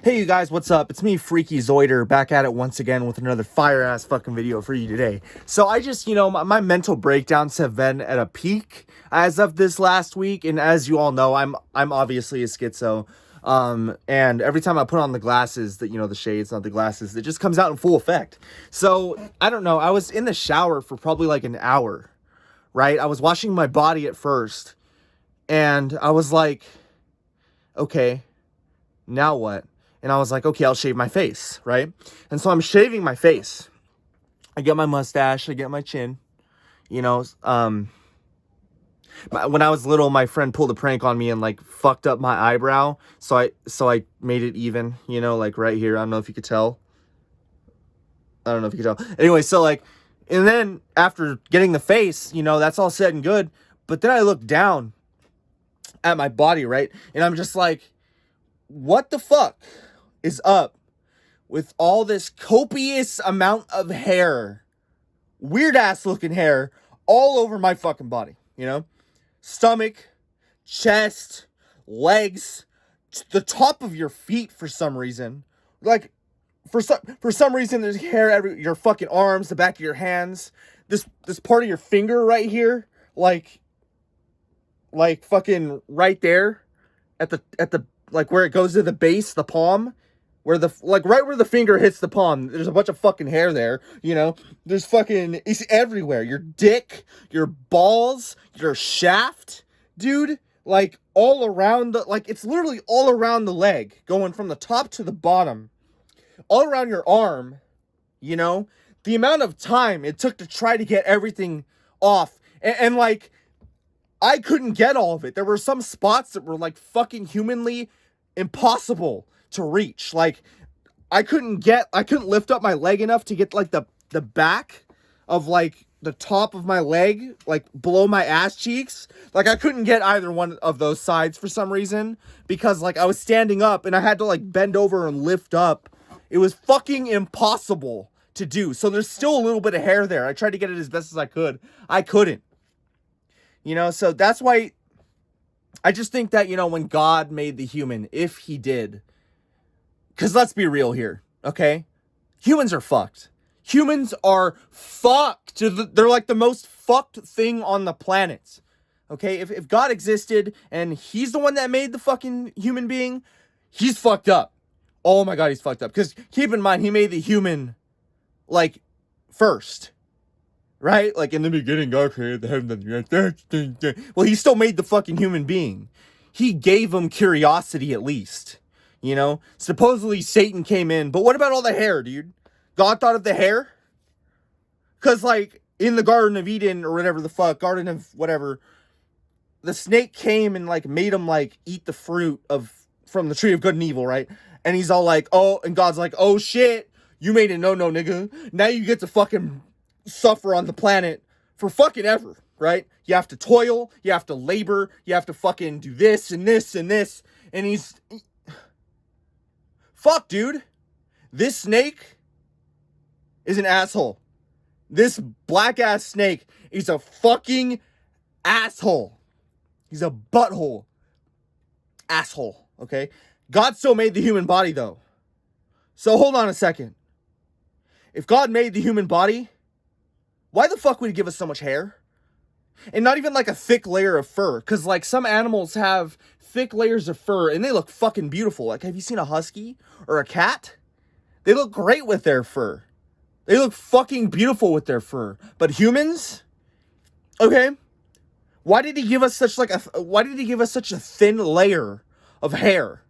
Hey you guys, what's up? It's me, Freaky Zoider, back at it once again with another fire-ass fucking video for you today. So I just, my mental breakdowns have been at a peak as of this last week, and as you all know, I'm obviously a schizo. And every time I put on the glasses, the shades, not the glasses, it just comes out in full effect. So, I don't know, I was in the shower for probably like an hour, right? I was washing my body at first, and I was like, okay, now what? And I was like, okay, I'll shave my face, right? And so I'm shaving my face. I get my mustache, I get my chin. When I was little, my friend pulled a prank on me and like fucked up my eyebrow. So I made it even, like right here. I don't know if you could tell. Anyway, so like, and then after getting the face, that's all said and good. But then I look down at my body, right? And I'm just like, what the fuck is up with all this copious amount of hair, weird ass looking hair all over my fucking body, stomach, chest, legs, the top of your feet for some reason. Like for some reason there's hair every your fucking arms, the back of your hands, this part of your finger right here, like fucking right there at the like where it goes to the base, the palm. Where right where the finger hits the palm, there's a bunch of fucking hair there, There's fucking, it's everywhere. Your dick, your balls, your shaft, dude. Like, all around it's literally all around the leg, going from the top to the bottom. All around your arm, The amount of time it took to try to get everything off. And like, I couldn't get all of it. There were some spots that were, like, fucking humanly impossible to reach. Like, I couldn't lift up my leg enough to get like the back of like the top of my leg, like below my ass cheeks. Like, I couldn't get either one of those sides for some reason, because like I was standing up and I had to like bend over and lift up. It was fucking impossible to do. So there's still a little bit of hair there. I tried to get it as best as I could. I couldn't. So that's why I just think that, when God made the human, if he did, because let's be real here, okay? Humans are fucked. Humans are fucked. They're like the most fucked thing on the planet. Okay? If God existed and he's the one that made the fucking human being, he's fucked up. Oh my God, he's fucked up. Because keep in mind, he made the human, like, first. Right? Like, in the beginning, God created the heaven and the earth. Well, he still made the fucking human being. He gave him curiosity at least. Supposedly Satan came in, but what about all the hair, dude? God thought of the hair? Because, like, in the Garden of Eden, or whatever the fuck, Garden of whatever, the snake came and, like, made him, like, eat the fruit from the tree of good and evil, right? And he's all like, oh, and God's like, oh shit, you made it no, nigga. Now you get to fucking suffer on the planet for fucking ever, right? You have to toil, you have to labor, you have to fucking do this and this and this, and fuck, dude. This snake is an asshole. This black-ass snake is a fucking asshole. He's a butthole. Asshole, okay? God still made the human body, though. So hold on a second. If God made the human body, why the fuck would he give us so much hair? And not even like a thick layer of fur. Because like some animals have thick layers of fur and they look fucking beautiful. Like, have you seen a husky or a cat? They look great with their fur. They look fucking beautiful with their fur. But humans? Okay. Why did he give us such a thin layer of hair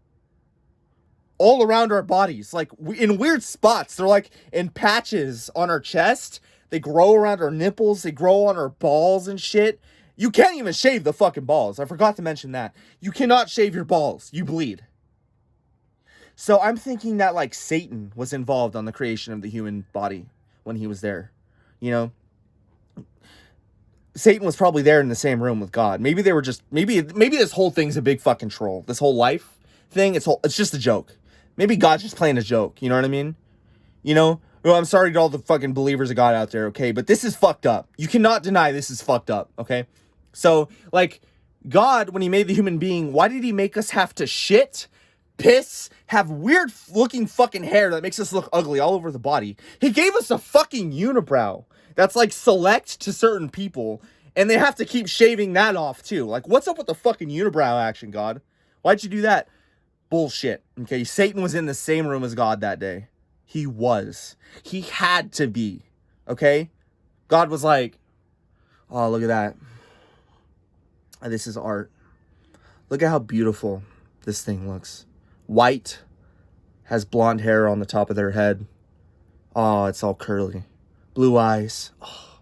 all around our bodies? Like, in weird spots. They're like in patches on our chest. They grow around our nipples. They grow on our balls and shit. You can't even shave the fucking balls. I forgot to mention that. You cannot shave your balls. You bleed. So I'm thinking that, like, Satan was involved on the creation of the human body when he was there. Satan was probably there in the same room with God. Maybe they were just... Maybe this whole thing's a big fucking troll. This whole life thing, it's just a joke. Maybe God's just playing a joke. You know what I mean? Well, I'm sorry to all the fucking believers of God out there, okay? But this is fucked up. You cannot deny this is fucked up, okay? So, like, God, when he made the human being, why did he make us have to shit, piss, have weird looking fucking hair that makes us look ugly all over the body. He gave us a fucking unibrow that's like select to certain people, and they have to keep shaving that off too. Like, what's up with the fucking unibrow action, God? Why'd you do that? Bullshit. Okay, Satan was in the same room as God that day. He was. He had to be. Okay? God was like, oh, look at that. This is art. Look at how beautiful this thing looks. White, has blonde hair on the top of their head. Oh, it's all curly. Blue eyes. Oh,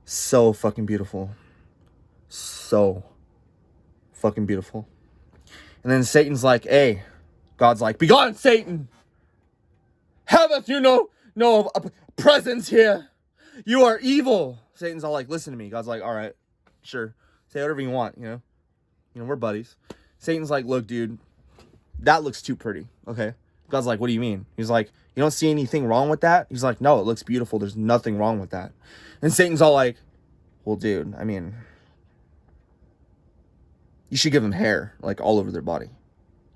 so fucking beautiful. So fucking beautiful. And then Satan's like, hey. God's like, begone, Satan. Haveth you no presence here. You are evil. Satan's all like, listen to me. God's like, all right, sure. Say whatever you want, you know. We're buddies. Satan's like, look, dude, that looks too pretty. Okay. God's like, what do you mean? He's like, you don't see anything wrong with that? He's like, no, it looks beautiful. There's nothing wrong with that. And Satan's all like, well, dude, I mean, you should give them hair, like, all over their body.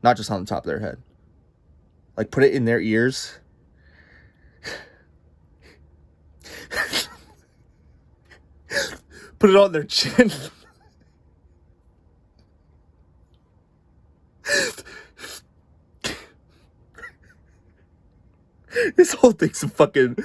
Not just on the top of their head. Like, put it in their ears. Put it on their chin. This whole thing's a fucking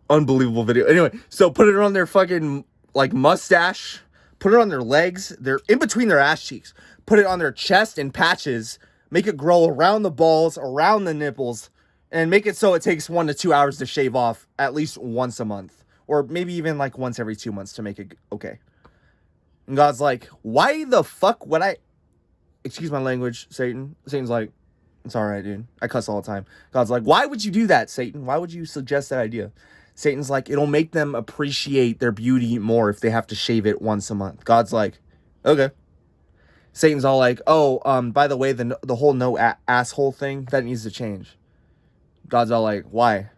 unbelievable video. Anyway, so put it on their fucking, like, mustache. Put it on their legs. They're in between their ass cheeks. Put it on their chest in patches. Make it grow around the balls, around the nipples. And make it so it takes 1 to 2 hours to shave off at least once a month. Or maybe even, like, once every 2 months to make it okay. And God's like, why the fuck would I... Excuse my language, Satan. Satan's like, it's all right, dude. I cuss all the time. God's like, why would you do that, Satan? Why would you suggest that idea? Satan's like, it'll make them appreciate their beauty more if they have to shave it once a month. God's like, okay. Satan's all like, oh, by the way, the whole asshole thing, that needs to change. God's all like, why?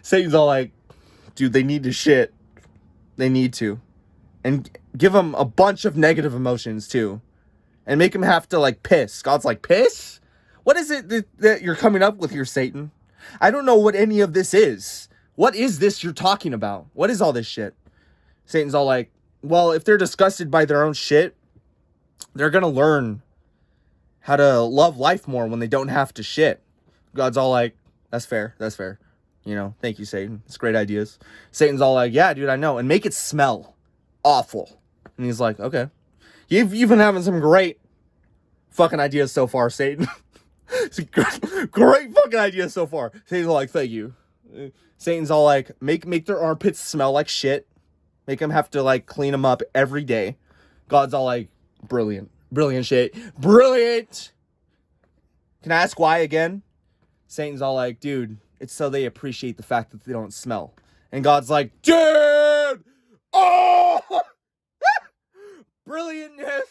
Satan's all like, dude, they need to shit. They need to. And give them a bunch of negative emotions, too. And make them have to, like, piss. God's like, piss? What is it that you're coming up with here, Satan? I don't know what any of this is. What is this you're talking about? What is all this shit? Satan's all like, well, if they're disgusted by their own shit, they're going to learn how to love life more when they don't have to shit. God's all like, that's fair. That's fair. You know, thank you, Satan. It's great ideas. Satan's all like, yeah, dude, I know. And make it smell awful. And he's like, okay. You've been having some great fucking ideas so far, Satan. Great fucking ideas so far. Satan's like, thank you. Satan's all like, make their armpits smell like shit. Make them have to, like, clean them up every day. God's all like, brilliant. Brilliant shit. Brilliant! Can I ask why again? Satan's all like, dude, it's so they appreciate the fact that they don't smell. And God's like, dude! Oh! Brilliantness!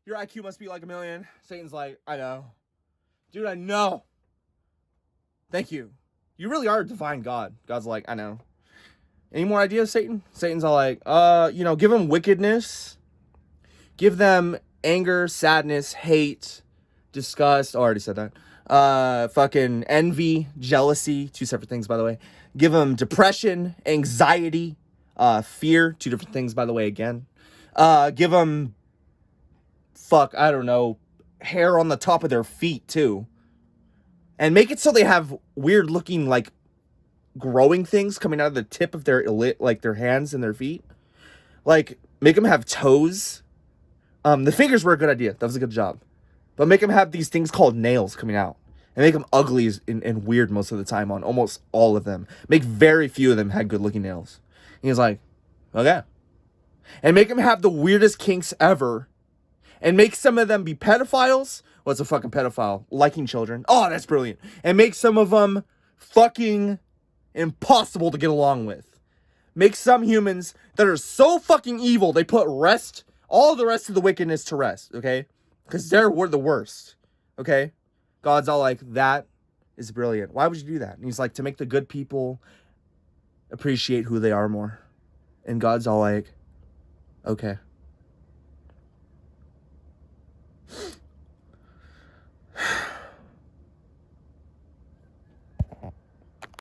Your IQ must be like 1,000,000. Satan's like, I know. Dude, I know. Thank you. You really are a divine God. God's like, I know. Any more ideas, Satan? Satan's all like, give them wickedness. Give them anger, sadness, hate, disgust. Oh, I already said that. Fucking envy, jealousy. 2 separate things, by the way. Give them depression, anxiety, fear. 2 different things, by the way, again. Give them, I don't know, hair on the top of their feet, too. And make it so they have weird looking, like, growing things coming out of the tip of their hands and their feet. Like, make them have toes. The fingers were a good idea. That was a good job. But make them have these things called nails coming out. And make them ugly and weird most of the time on almost all of them. Make very few of them have good looking nails. And he's like, okay. And make them have the weirdest kinks ever. And make some of them be pedophiles. What's a fucking pedophile? Liking children. Oh, that's brilliant. And make some of them fucking impossible to get along with. Make some humans that are so fucking evil, they put all the rest of the wickedness to rest, okay? Because we're the worst, okay? God's all like, that is brilliant. Why would you do that? And he's like, to make the good people appreciate who they are more. And God's all like, okay.